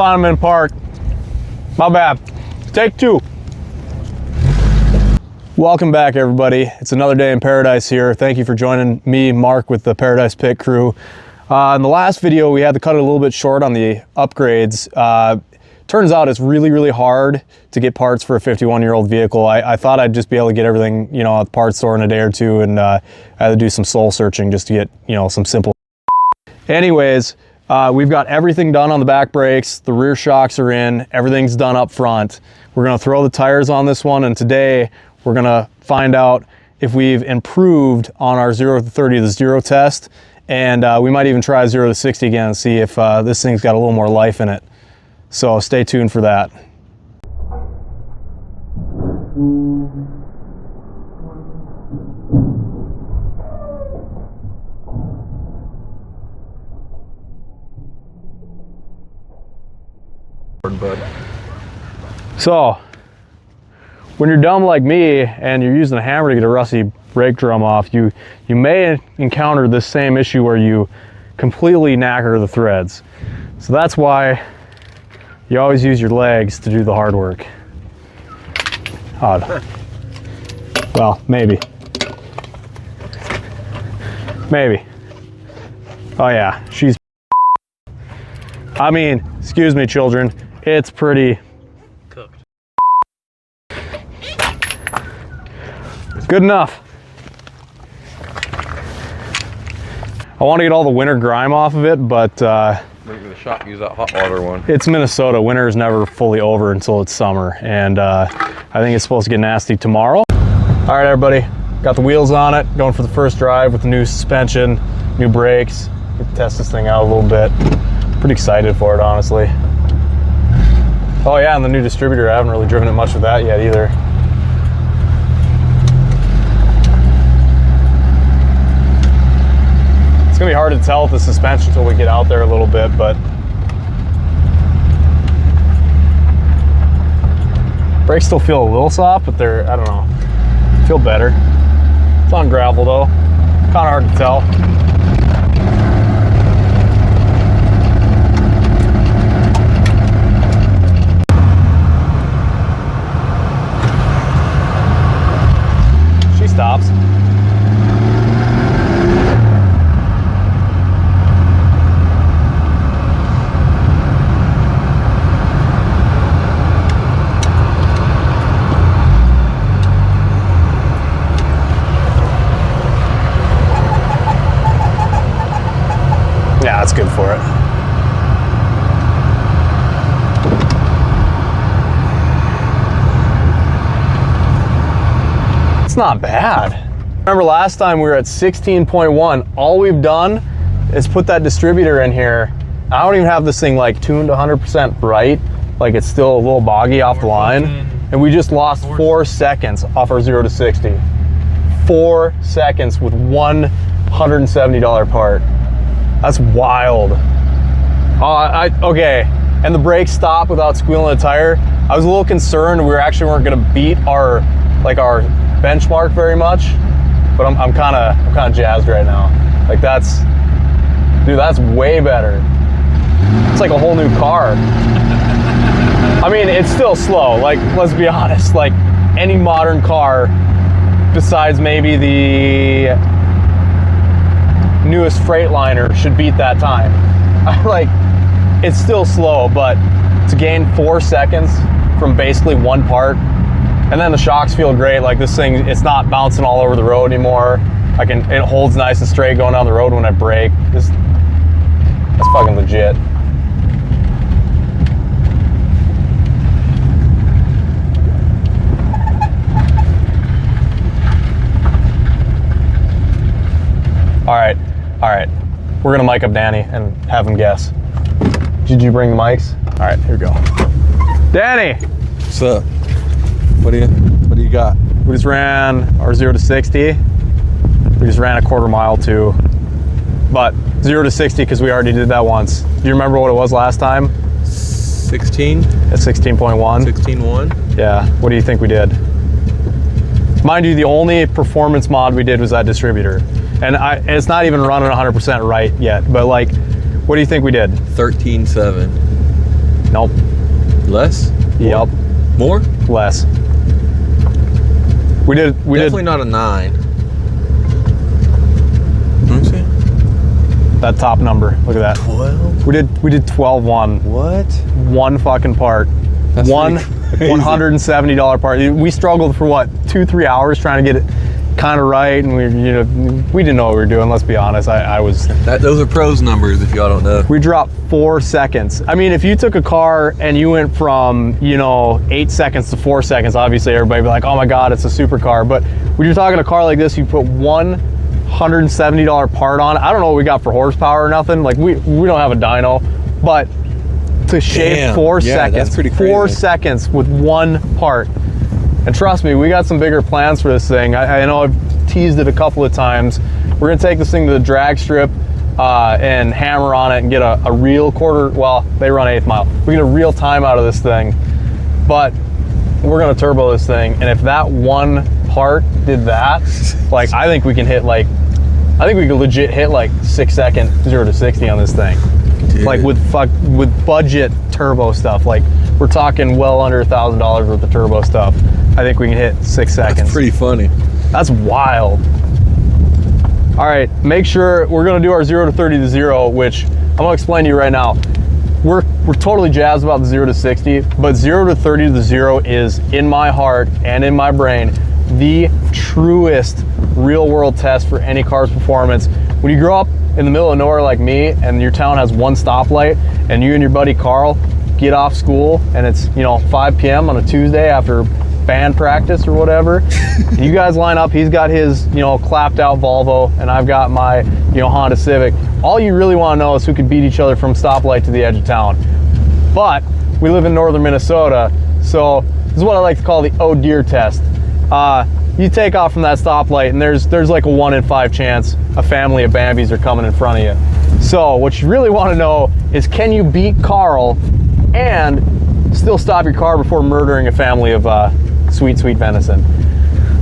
on, I'm in park. My bad. Take 2. Welcome back, everybody. It's another day in paradise here. Thank you for joining me, Mark, with the Paradise Pit crew. In the last video, we had to cut it a little bit short on the upgrades. Turns out it's really, really hard to get parts for a 51-year-old vehicle. I thought I'd just be able to get everything, you know, at the parts store in a day or two, and I had to do some soul searching just to get, you know, some simple. Anyways, we've got everything done on the back brakes. The rear shocks are in. Everything's done up front. We're gonna throw the tires on this one, and today we're gonna find out if we've improved on our 0 to 30 the 0 test, and we might even try 0 to 60 again and see if this thing's got a little more life in it. So stay tuned for that. So when you're dumb like me and you're using a hammer to get a rusty brake drum off, you may encounter this same issue where you completely knacker the threads. So that's why you always use your legs to do the hard work. Odd. Well, maybe. Maybe. Oh yeah, she's, I mean, excuse me, children, it's pretty cooked. Good enough. I want to get all the winter grime off of it, but the shop use that hot water one. It's Minnesota. Winter is never fully over until it's summer, and I think it's supposed to get nasty tomorrow. All right, everybody, got the wheels on it, going for the first drive with the new suspension, new brakes. Get to test this thing out a little bit. Pretty excited for it, honestly. Oh yeah, and the new distributor, I haven't really driven it much with that yet either. It's gonna be hard to tell with the suspension until we get out there a little bit, but brakes still feel a little soft, but they're, I don't know, feel better. It's on gravel though, kind of hard to tell. She stops. Yeah, that's good for it. It's not bad. Remember last time we were at 16.1. All we've done is put that distributor in here. I don't even have this thing like tuned 100% bright. Like it's still a little boggy off the line. And we just lost 4 seconds off our 0 to 60. 4 seconds with $170 part. That's wild. Okay, and the brakes stopped without squealing a tire. I was a little concerned we weren't gonna beat our benchmark very much, but I'm kind of jazzed right now. Like that's way better. It's like a whole new car. I mean, it's still slow. Like, let's be honest. Like any modern car, besides maybe the newest Freightliner, should beat that time. Like, it's still slow, but to gain 4 seconds from basically one part, and then the shocks feel great. Like this thing, it's not bouncing all over the road anymore. It holds nice and straight going down the road when I brake. That's fucking legit. All right. We're gonna mic up Danny and have him guess. Did you bring the mics? All right, here we go. Danny! What's up? What do you got? We just ran our 0 to 60. We just ran a quarter mile too. But 0 to 60 because we already did that once. Do you remember what it was last time? 16? At 16.1? 16.1? Yeah, what do you think we did? Mind you, the only performance mod we did was that distributor. And it's not even running 100% right yet, but like, what do you think we did? 13.7. Nope. Less? Yep. More? Less. We did. Definitely not a 9. Let me see. That top number. Look at that. 12? We did 12.1. What? One fucking part. That's one pretty crazy. $170 part. We struggled for what, 2-3 hours trying to get it kind of right, and we didn't know what we were doing. Let's be honest. Those are pros numbers if y'all don't know. We dropped 4 seconds. I mean, if you took a car and you went from 8 seconds to 4 seconds, obviously everybody would be like, oh my god, it's a supercar. But when you're talking a car like this, you put $170 part on. I don't know what we got for horsepower or nothing. Like we don't have a dyno, but to shave 4 seconds, that's pretty crazy. 4 seconds with one part. And trust me, we got some bigger plans for this thing. I know I've teased it a couple of times. We're gonna take this thing to the drag strip and hammer on it and get a real they run 1/8 mile. We get a real time out of this thing, but we're gonna turbo this thing. And if that one part did that, like I think we can legit hit like 6 second 0 to 60 on this thing. Dude. Like with budget turbo stuff. Like we're talking well under $1,000 worth of turbo stuff. I think we can hit 6 seconds. That's pretty funny. That's wild. All right, make sure we're gonna do our 0 to 30 to 0, which I'm gonna explain to you right now. We're totally jazzed about the 0 to 60, but 0 to 30 to the 0 is, in my heart and in my brain, the truest real world test for any car's performance. When you grow up in the middle of nowhere like me and your town has one stoplight and you and your buddy Carl get off school and it's 5 p.m. on a Tuesday after band practice or whatever, you guys line up. He's got his clapped out Volvo and I've got my Honda Civic. All you really want to know is who can beat each other from stoplight to the edge of town. But we live in northern Minnesota, so this is what I like to call the oh dear test. You take off from that stoplight and there's like a 1 in 5 chance a family of Bambis are coming in front of you. So what you really want to know is, can you beat Carl and still stop your car before murdering a family of sweet venison?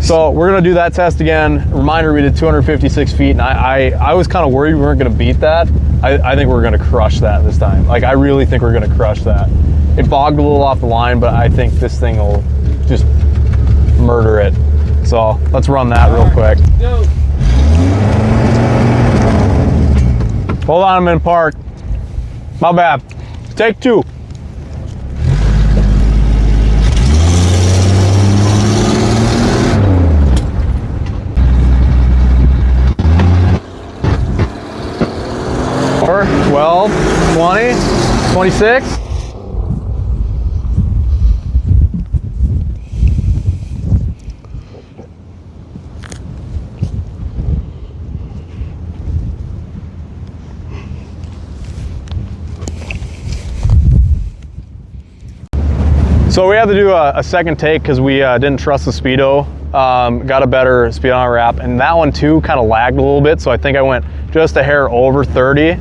So we're gonna do that test again. Reminder, we did 256 feet, and I was kind of worried we weren't gonna beat that. I think we're gonna crush that this time. Like I really think we're gonna crush that. It bogged a little off the line, but I think this thing will just murder it. So let's run that real quick. Hold on, I'm in park. My bad. Take 2. Or 12, 20, 26. So we had to do a second take because we didn't trust the speedo. Got a better speedometer wrap, and that one too kind of lagged a little bit, so I think I went just a hair over 30.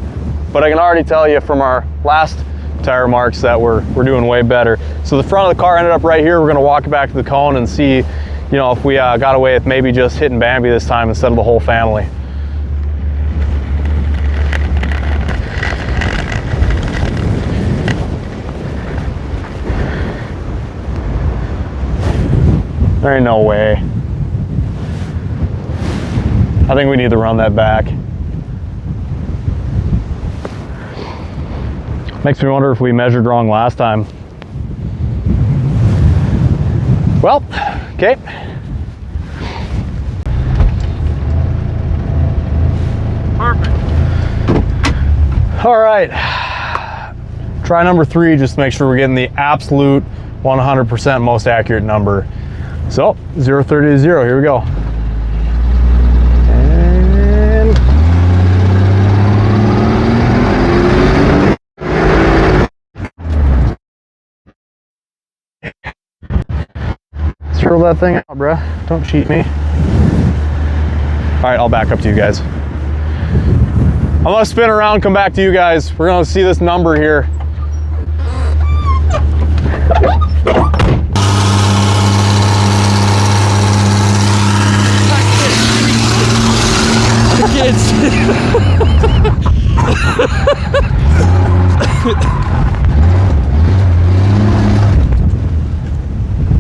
But I can already tell you from our last tire marks that we're doing way better. So the front of the car ended up right here. We're gonna walk it back to the cone and see, if we got away with maybe just hitting Bambi this time instead of the whole family. There ain't no way. I think we need to run that back. Makes me wonder if we measured wrong last time. Well, okay. Perfect. All right. Try number 3, just to make sure we're getting the absolute 100% most accurate number. So 0 30 to 0, here we go. And throw that thing out, bruh. Don't cheat me. All right, I'll back up to you guys. I'm gonna spin around, come back to you guys. We're gonna see this number here.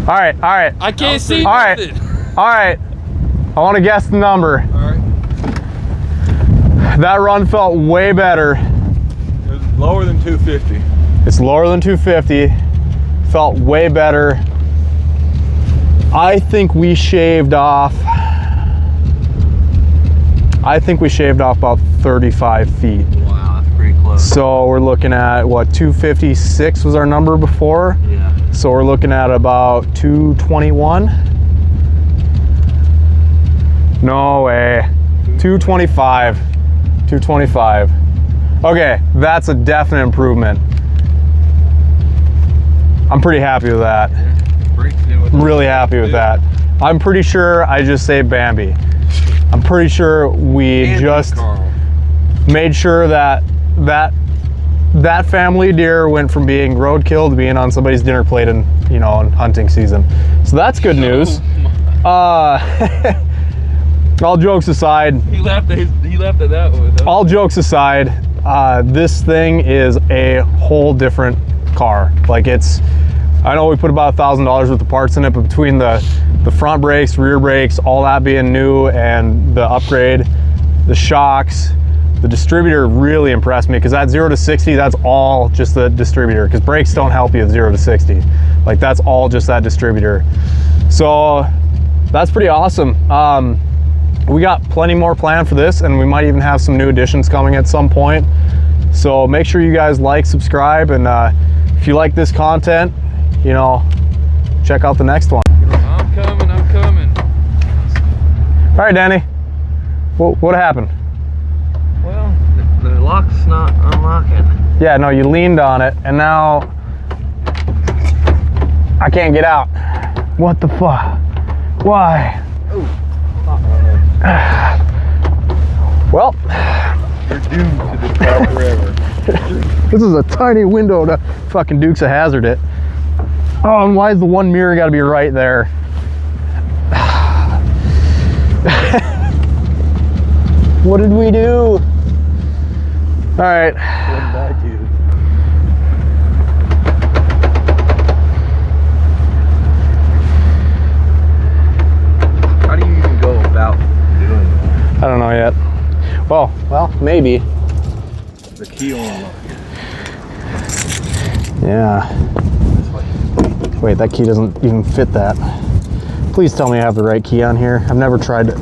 All right, all right, I can't see all right, nothing. all right. I want to guess the number. All right. That run felt way better. It was lower than 250. It's lower than 250. Felt way better. I think we shaved off about 35 feet. Wow, that's pretty close. So we're looking at what, 256 was our number before? Yeah. So we're looking at about 221. No way. 225. 225. Okay, that's a definite improvement. I'm pretty happy with that. I'm really happy with that. I'm pretty sure I just saved Bambi. I'm pretty sure we just made sure that family deer went from being roadkill to being on somebody's dinner plate in, you know, in hunting season. So that's good news. All jokes aside. He laughed at that one. All jokes aside, this thing is a whole different car. Like I know we put about $1,000 worth of parts in it, but between the front brakes, rear brakes, all that being new, and the upgrade, the shocks, the distributor really impressed me, because that 0 to 60, that's all just the distributor, because brakes don't help you at 0 to 60. Like, that's all just that distributor. So that's pretty awesome. We got plenty more planned for this, and we might even have some new additions coming at some point. So make sure you guys like, subscribe, and if you like this content, you know, check out the next one. I'm coming. All right, Danny, what happened? Well, the lock's not unlocking. Yeah, no, you leaned on it, and now I can't get out. What the fuck? Why? Well, You're doomed to this car forever. this is a tiny window to fucking Dukes of Hazzard it. Oh, and why is the one mirror got to be right there? What did we do? All right. What did I do? How do you even go about doing that? I don't know yet. Well, maybe. The key on unlock. Yeah. Wait, that key doesn't even fit that. Please tell me I have the right key on here. I've never tried to.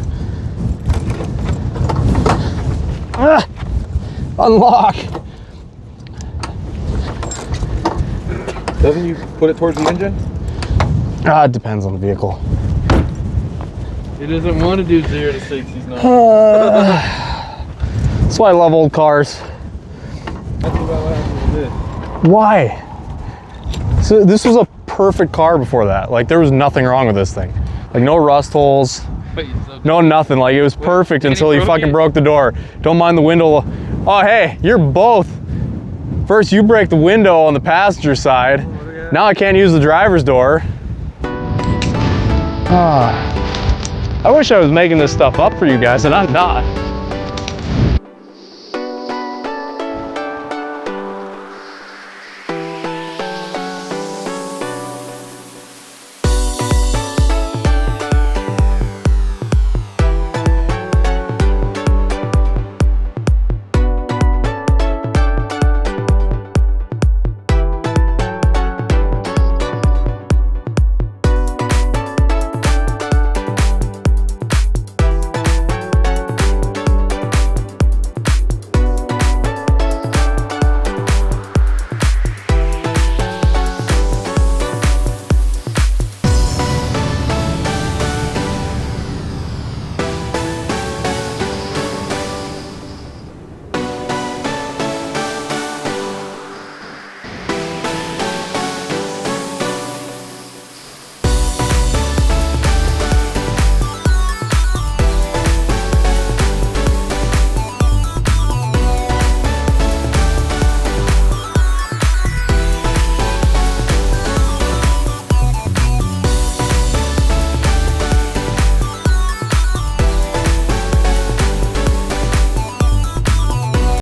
Ah! Unlock! Doesn't you put it towards the engine? Ah, it depends on the vehicle. He doesn't want to do 0 to 60. He's not. That's why I love old cars. That's about what happened with this. Why? So this was a perfect car before that. Like, there was nothing wrong with this thing. Like, no rust holes, Wait, so no nothing. Like, it was perfect until you fucking broke the door. Don't mind the window. Oh, hey, you're both. First you break the window on the passenger side. Now I can't use the driver's door. I wish I was making this stuff up for you guys, and I'm not.